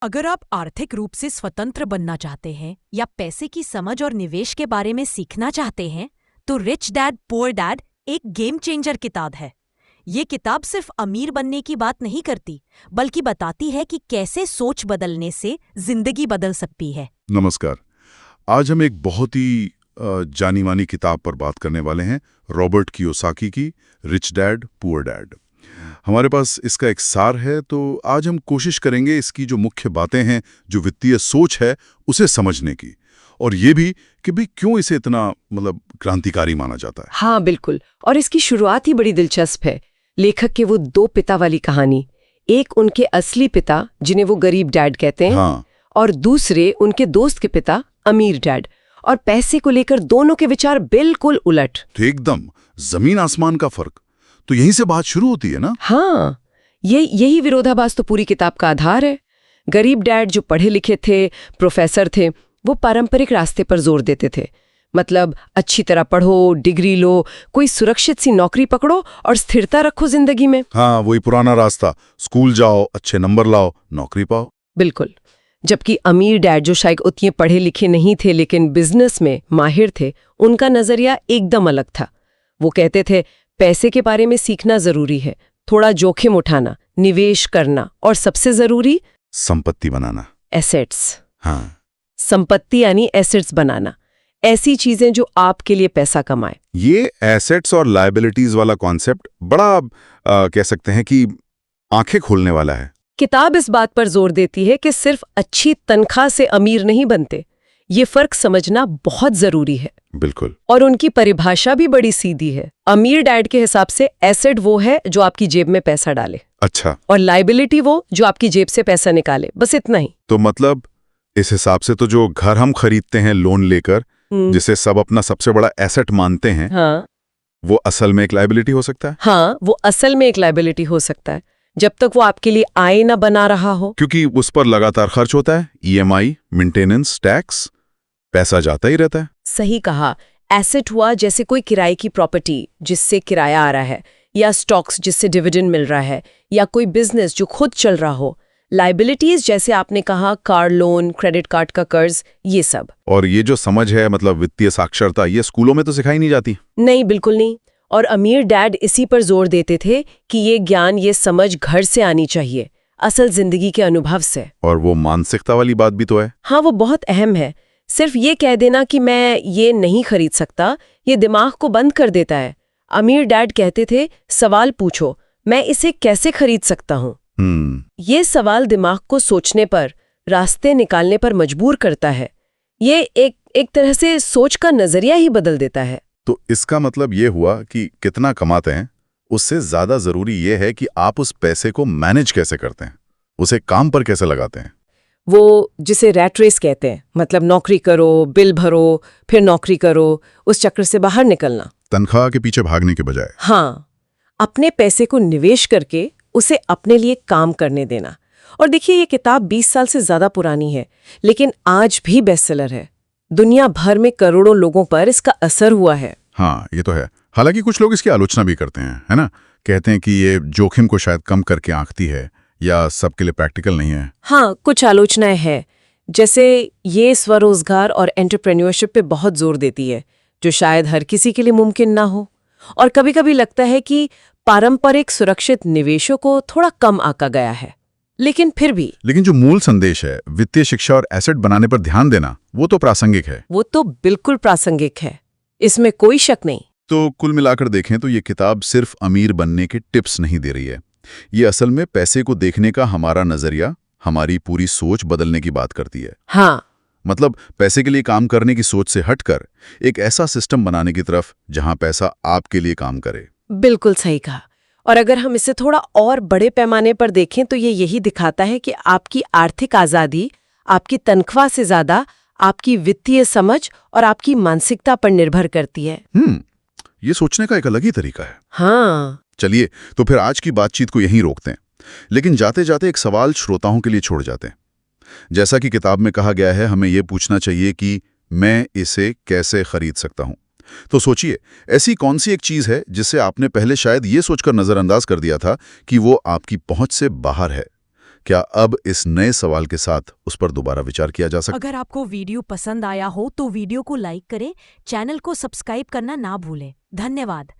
अगर आप आर्थिक रूप से स्वतंत्र बनना चाहते हैं या पैसे की समझ और निवेश के बारे में सीखना चाहते हैं, तो रिच डैड पुअर डैड एक गेम चेंजर किताब है। ये किताब सिर्फ अमीर बनने की बात नहीं करती, बल्कि बताती है कि कैसे सोच बदलने से जिंदगी बदल सकती है। नमस्कार। आज हम एक बहुत ही जानी मानी किताब पर बात करने वाले हैं, रॉबर्ट कियोसाकी की रिच डैड पुअर डैड। हमारे पास इसका एक सार है, तो आज हम कोशिश करेंगे इसकी जो मुख्य बातें हैं, जो वित्तीय सोच है, उसे समझने की, और ये भी कि भाई क्यों इसे इतना क्रांतिकारी माना जाता है। हाँ बिल्कुल, और इसकी शुरुआत ही बड़ी दिलचस्प है। लेखक के वो दो पिता वाली कहानी, एक उनके असली पिता जिन्हें वो गरीब डैड कहते हैं, हाँ। और दूसरे उनके दोस्त के पिता अमीर डैड, और पैसे को लेकर दोनों के विचार बिल्कुल उलट। तो एकदम जमीन आसमान का फर्क। तो यहीं से बात शुरू होती है ना। हाँ, यही विरोधाभास तो पूरी किताब का आधार है। गरीब डैड जो पढ़े लिखे थे, प्रोफेसर थे, वो पारंपरिक रास्ते पर जोर देते थे। मतलब अच्छी तरह पढ़ो, डिग्री लो, कोई सुरक्षित सी नौकरी पकड़ो और स्थिरता रखो जिंदगी में। हाँ, वही पुराना रास्ता, स्कूल जाओ, अच्छे नंबर लाओ, नौकरी पाओ। बिल्कुल। जबकि अमीर डैड जो शायद उतने पढ़े लिखे नहीं थे लेकिन बिजनेस में माहिर थे, उनका नजरिया एकदम अलग था। वो कहते थे पैसे के बारे में सीखना जरूरी है, थोड़ा जोखिम उठाना, निवेश करना, और सबसे जरूरी संपत्ति बनाना, एसेट्स। हाँ। संपत्ति यानी एसेट्स बनाना, ऐसी चीजें जो आपके लिए पैसा कमाए। ये एसेट्स और लायबिलिटीज वाला कॉन्सेप्ट बड़ा कह सकते हैं कि आंखें खोलने वाला है। किताब इस बात पर जोर देती है कि सिर्फ अच्छी तनख्वाह से अमीर नहीं बनते, ये फर्क समझना बहुत जरूरी है। बिल्कुल। और उनकी परिभाषा भी बड़ी सीधी है। अमीर डैड के हिसाब से एसेट वो है जो आपकी जेब में पैसा डाले। अच्छा। और लायबिलिटी वो जो आपकी जेब से पैसा निकाले, बस इतना ही। तो मतलब इस हिसाब से तो जो घर हम खरीदते हैं लोन लेकर, जिसे सब अपना सबसे बड़ा एसेट मानते हैं, हाँ, वो असल में एक लायबिलिटी हो सकता है। हाँ, वो असल में एक लायबिलिटी हो सकता है, जब तक वो आपके लिए आय ना बना रहा हो। क्योंकि उस पर लगातार खर्च होता है, ईएमआई, मेंटेनेंस, टैक्स, पैसा जाता ही रहता है। सही कहा। एसेट हुआ जैसे कोई किराए की प्रॉपर्टी जिससे किराया आ रहा है, या स्टॉक्स जिससे डिविडेंड मिल रहा है, या कोई बिजनेस जो खुद चल रहा हो। लायबिलिटीज जैसे आपने कहा, कार लोन, क्रेडिट कार्ड का कर्ज, ये सब। और ये जो समझ है, वित्तीय साक्षरता, ये स्कूलों में तो सिखाई नहीं जाती। नहीं, बिल्कुल नहीं। और अमीर डैड इसी पर जोर देते थे कि ये ज्ञान, ये समझ घर से आनी चाहिए, असल जिंदगी के अनुभव से। और वो मानसिकता वाली बात भी तो है। हाँ, वो बहुत अहम है। सिर्फ ये कह देना कि मैं ये नहीं खरीद सकता, ये दिमाग को बंद कर देता है। अमीर डैड कहते थे सवाल पूछो, मैं इसे कैसे खरीद सकता हूँ। ये सवाल दिमाग को सोचने पर, रास्ते निकालने पर मजबूर करता है। ये एक तरह से सोच का नजरिया ही बदल देता है। तो इसका मतलब ये हुआ कि कितना कमाते हैं, उससे ज्यादा जरूरी ये है कि आप उस पैसे को मैनेज कैसे करते हैं, उसे काम पर कैसे लगाते हैं। वो जिसे रैट रेस कहते हैं, मतलब नौकरी करो, बिल भरो, फिर नौकरी करो, उस चक्र से बाहर निकलना, तनख्वाह के पीछे भागने के बजाय। हाँ, अपने पैसे को निवेश करके उसे अपने लिए काम करने देना। और देखिए, ये किताब 20 साल से ज्यादा पुरानी है, लेकिन आज भी बेस्टसेलर है। दुनिया भर में करोड़ों लोगों पर इसका असर हुआ है। हाँ, ये तो है। हालांकि कुछ लोग इसकी आलोचना भी करते हैं, है ना। कहते हैं कि ये जोखिम को शायद कम करके आंकती है, या सबके लिए प्रैक्टिकल नहीं है। हाँ, कुछ आलोचनाएं हैं, जैसे ये स्वरोजगार और एंटरप्रेन्योरशिप पे बहुत जोर देती है, जो शायद हर किसी के लिए मुमकिन ना हो। और कभी कभी लगता है कि पारंपरिक सुरक्षित निवेशों को थोड़ा कम आंका गया है। लेकिन फिर भी जो मूल संदेश है, वित्तीय शिक्षा और एसेट बनाने पर ध्यान देना, वो तो प्रासंगिक है। वो तो बिल्कुल प्रासंगिक है, इसमें कोई शक नहीं। तो कुल मिलाकर देखें तो ये किताब सिर्फ अमीर बनने के टिप्स नहीं दे रही है। ये असल में पैसे को देखने का हमारा नजरिया, हमारी पूरी सोच बदलने की बात करती है। हाँ, पैसे के लिए काम करने की सोच से हटकर एक ऐसा सिस्टम बनाने की तरफ जहां पैसा आपके लिए काम करे। बिल्कुल सही कहा। और अगर हम इसे थोड़ा और बड़े पैमाने पर देखें तो ये यही दिखाता है कि आपकी आर्थिक आज़ादी आपकी तनख्वाह से ज्यादा आपकी वित्तीय समझ और आपकी मानसिकता पर निर्भर करती है। ये सोचने का एक अलग ही तरीका है। हाँ। चलिए, तो फिर आज की बातचीत को यहीं रोकते हैं, लेकिन जाते जाते एक सवाल श्रोताओं के लिए छोड़ जाते हैं। जैसा कि किताब में कहा गया है, हमें यह पूछना चाहिए कि मैं इसे कैसे खरीद सकता हूं। तो सोचिए, ऐसी कौन सी एक चीज है जिसे आपने पहले शायद ये सोचकर नजरअंदाज कर दिया था कि वो आपकी पहुंच से बाहर है। क्या अब इस नए सवाल के साथ उस पर दोबारा विचार किया जा सकता अगर आपको वीडियो पसंद आया हो तो वीडियो को लाइक करें, चैनल को सब्सक्राइब करना ना भूलें। धन्यवाद।